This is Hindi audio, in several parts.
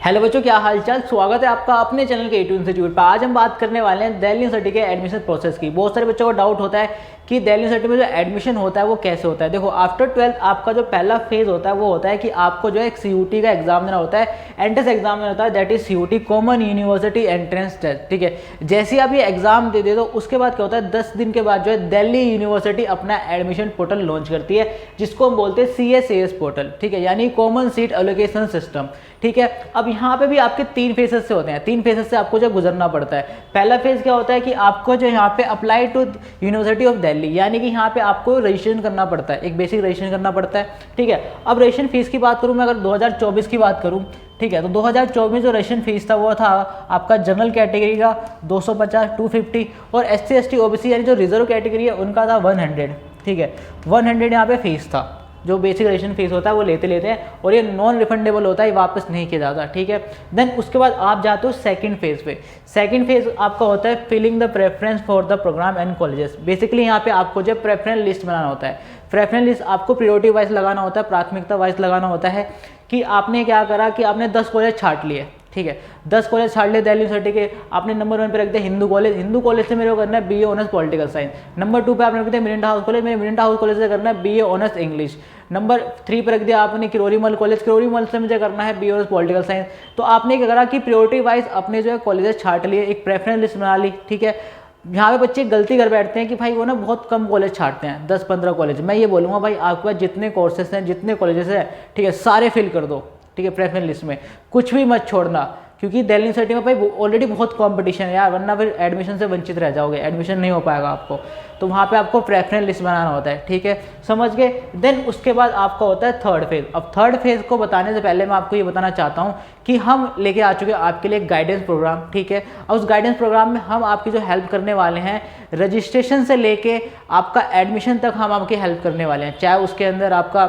हेलो बच्चों, क्या हालचाल। स्वागत है आपका अपने चैनल के A2 इंस्टीट्यूट पर। आज हम बात करने वाले हैं दिल्ली यूनिवर्सिटी के एडमिशन प्रोसेस की। बहुत सारे बच्चों को डाउट होता है कि दिल्ली यूनिवर्सिटी में जो एडमिशन होता है वो कैसे होता है। देखो, आफ्टर 12th आपका जो पहला फेज होता है वो होता है कि आपको जो है एक CUT का एग्जाम देना होता है, एंट्रेंस एग्जाम देना होता है, that is CUT common university entrance test. ठीक है, जैसे ही आप ये एग्जाम दे तो उसके बाद क्या होता है, 10 दिन के बाद जो है दिल्ली यूनिवर्सिटी अपना एडमिशन पोर्टल लॉन्च करती है, जिसको हम बोलते हैं CSAS पोर्टल। ठीक है, यानी कॉमन सीट एलोकेशन सिस्टम। ठीक है, अब यहाँ पे भी आपके 3 फेजेस से होते हैं, 3 फेजेस से आपको जो गुजरना पड़ता है। पहला फेज क्या होता है कि आपको जो यहाँ पे apply to university of Delhi, यानी कि यहाँ पे आपको रजिस्ट्रेशन करना पड़ता है, एक बेसिक रजिस्ट्रेशन करना पड़ता है। ठीक है, अब रजिस्ट्रेशन फीस की बात करूँ मैं, अगर 2024 की बात करूँ, ठीक है, तो 2024 में जो रजिस्ट्रेशन फीस था वो था आपका जनरल कैटेगरी का 250 250 और SC ST OBC यानी जो रिजर्व कैटेगरी है उनका था 100। ठीक है, 100 यहाँ पे फीस था, जो बेसिक रजिस्ट्रेशन फीस होता है वो लेते हैं, और ये नॉन रिफंडेबल होता है, वापस नहीं किया जाता। ठीक है, देन उसके बाद आप जाते हो सेकंड फेज पे। सेकंड फेज आपका होता है filling the preference for the programme and colleges. Basically यहाँ पे आपको जो प्रेफरेंस लिस्ट बनाना होता है। प्रेफरेंस लिस्ट आपको प्रायोरिटी वाइज लगाना होता है, प्राथमिकता वाइज लगाना होता है कि आपने क्या करा कि आपने 10 कॉलेज छांट लिए। ठीक है, 10 कॉलेज छाड़ लिए दिल्ली यूनिवर्सिटी के, आपने नंबर 1 पे रख दिया हिंदू कॉलेज। हिंदू कॉलेज से मेरे को करना है BA honours political science. Number 2 पे आपने रख दिया मिरांडा हाउस कॉलेज, मेरे मिरांडा हाउस कॉलेज से करना है BA ऑनर्स इंग्लिश। नंबर 3 पे रख दिया आपने किरोरी मल कॉलेज, किरोरी मल से मुझे करना है BA ऑनर्स पॉलिटिकल साइंस। तो आपने क्या करा कि प्रायोरिटी वाइज अपने जो है कॉलेजेस छांट लिए, एक प्रेफरेंस लिस्ट बना ली। ठीक है, यहाँ पे बच्चे गलती कर बैठते हैं कि भाई वो ना बहुत कम कॉलेज छाटते हैं, 10-15 कॉलेज। मैं ये बोलूँगा भाई आपके पास जितने कोर्सेज हैं, जितने कॉलेजेस हैं, ठीक है, सारे फिल कर दो। ठीक है, प्रेफरेंस लिस्ट में कुछ भी मत छोड़ना, क्योंकि दिल्ली यूनिवर्सिटी में भाई ऑलरेडी बहुत कंपटीशन है यार, वरना फिर एडमिशन से वंचित रह जाओगे, एडमिशन नहीं हो पाएगा आपको। तो वहाँ पे आपको प्रेफरेंस लिस्ट बनाना होता है। ठीक है, समझ गए। देन उसके बाद आपका होता है थर्ड फेज। अब थर्ड फेज को बताने से पहले मैं आपको ये बताना चाहता हूँ कि हम लेके आ चुके हैं आपके लिए गाइडेंस प्रोग्राम। ठीक है, और उस गाइडेंस प्रोग्राम में हम आपकी जो हेल्प करने वाले हैं, रजिस्ट्रेशन से लेके आपका एडमिशन तक हम आपकी हेल्प करने वाले हैं। चाहे उसके अंदर आपका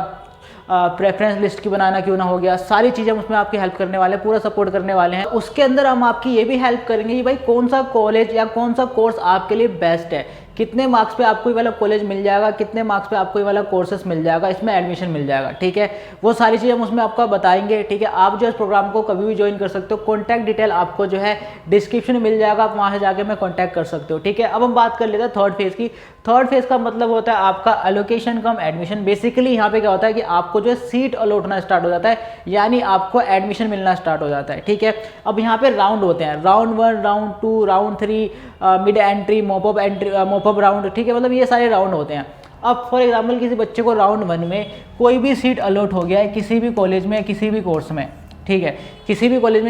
प्रेफरेंस लिस्ट की बनाना क्यों ना हो गया, सारी चीज़ें हम उसमें आपकी हेल्प करने वाले हैं, पूरा सपोर्ट करने वाले हैं। उसके अंदर हम आपकी ये भी हेल्प करेंगे कि भाई कौन सा कॉलेज या कौन सा कोर्स आपके लिए बेस्ट है, कितने मार्क्स पे आपको ये वाला कॉलेज मिल जाएगा, कितने मार्क्स पे आपको ये वाला कोर्सेस मिल जाएगा, इसमें एडमिशन मिल जाएगा। ठीक है, वो सारी चीज़ें हम उसमें आपको बताएंगे। ठीक है, आप जो इस प्रोग्राम को कभी भी ज्वाइन कर सकते हो, कॉन्टैक्ट डिटेल आपको जो है डिस्क्रिप्शन में मिल जाएगा, आप वहाँ से जाके मैं कॉन्टैक्ट कर सकते हो। ठीक है, अब हम बात कर लेते हैं थर्ड फेज की। थर्ड फेज का मतलब होता है आपका एलोकेशन कम एडमिशन। बेसिकली यहाँ पे क्या होता है कि आपको जो है सीट अलॉट होना स्टार्ट हो जाता है, यानी आपको एडमिशन मिलना स्टार्ट हो जाता है। ठीक है, अब यहाँ पे राउंड होते हैं, round 1, round 2, round 3, mid entry, mop up entry, mop up round. ठीक है, मतलब ये सारे राउंड होते हैं। अब फॉर एग्जांपल किसी बच्चे को राउंड 1 में कोई भी सीट अलॉट हो गया है किसी भी कॉलेज में, किसी भी कोर्स में। ठीक है, किसी भी कॉलेज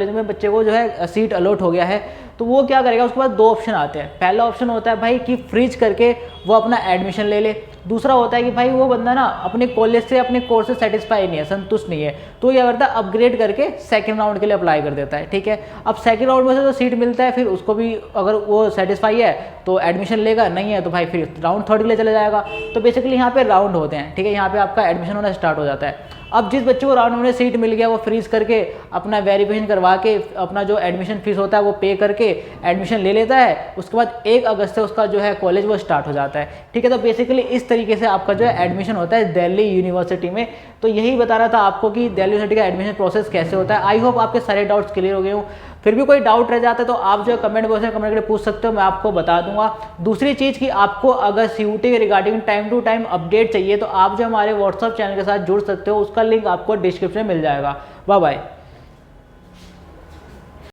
में बच्चे को जो है सीट अलॉट हो गया है, तो वो क्या करेगा, उसके बाद 2 ऑप्शन आते हैं। पहला ऑप्शन होता है भाई कि फ्रीज करके वो अपना एडमिशन ले ले। दूसरा होता है कि भाई वो बंदा ना अपने कॉलेज से, अपने कोर्स से सेटिस्फाई नहीं है, संतुष्ट नहीं है, तो ये करता है अपग्रेड करके सेकंड राउंड के लिए अप्लाई कर देता है। ठीक है, अब सेकंड राउंड में से जो सीट मिलता है फिर उसको भी, अगर वो सेटिस्फाई है तो एडमिशन लेगा, नहीं है तो भाई फिर राउंड 3 के लिए चले जाएगा। तो बेसिकली यहाँ पे राउंड होते हैं। ठीक है, यहाँ पे आपका एडमिशन होना स्टार्ट हो जाता है। अब जिस बच्चे को राउंड में सीट मिल गया वो फ्रीज करके अपना वेरिफिकेशन करवा के अपना जो एडमिशन फीस होता है वो पे करके एडमिशन ले लेता है। उसके बाद 1 अगस्त से उसका जो है कॉलेज वो स्टार्ट हो जाता है। ठीक है, तो बेसिकली इस तरीके से आपका जो है एडमिशन होता है दिल्ली यूनिवर्सिटी में। तो यही बता रहा था आपको कि दिल्ली यूनिवर्सिटी का एडमिशन प्रोसेस कैसे होता है। आई होप आपके सारे डाउट्स क्लियर हो गए हों। फिर भी कोई डाउट रह जाता है तो आप जो है कमेंट बॉक्स में कमेंट करके पूछ सकते हो, मैं आपको बता दूंगा। दूसरी चीज़ कि आपको अगर CUT के regarding time to time update चाहिए तो आप जो हमारे व्हाट्सअप चैनल के साथ जुड़ सकते हो, उसका लिंक आपको डिस्क्रिप्शन में मिल जाएगा। Bye bye.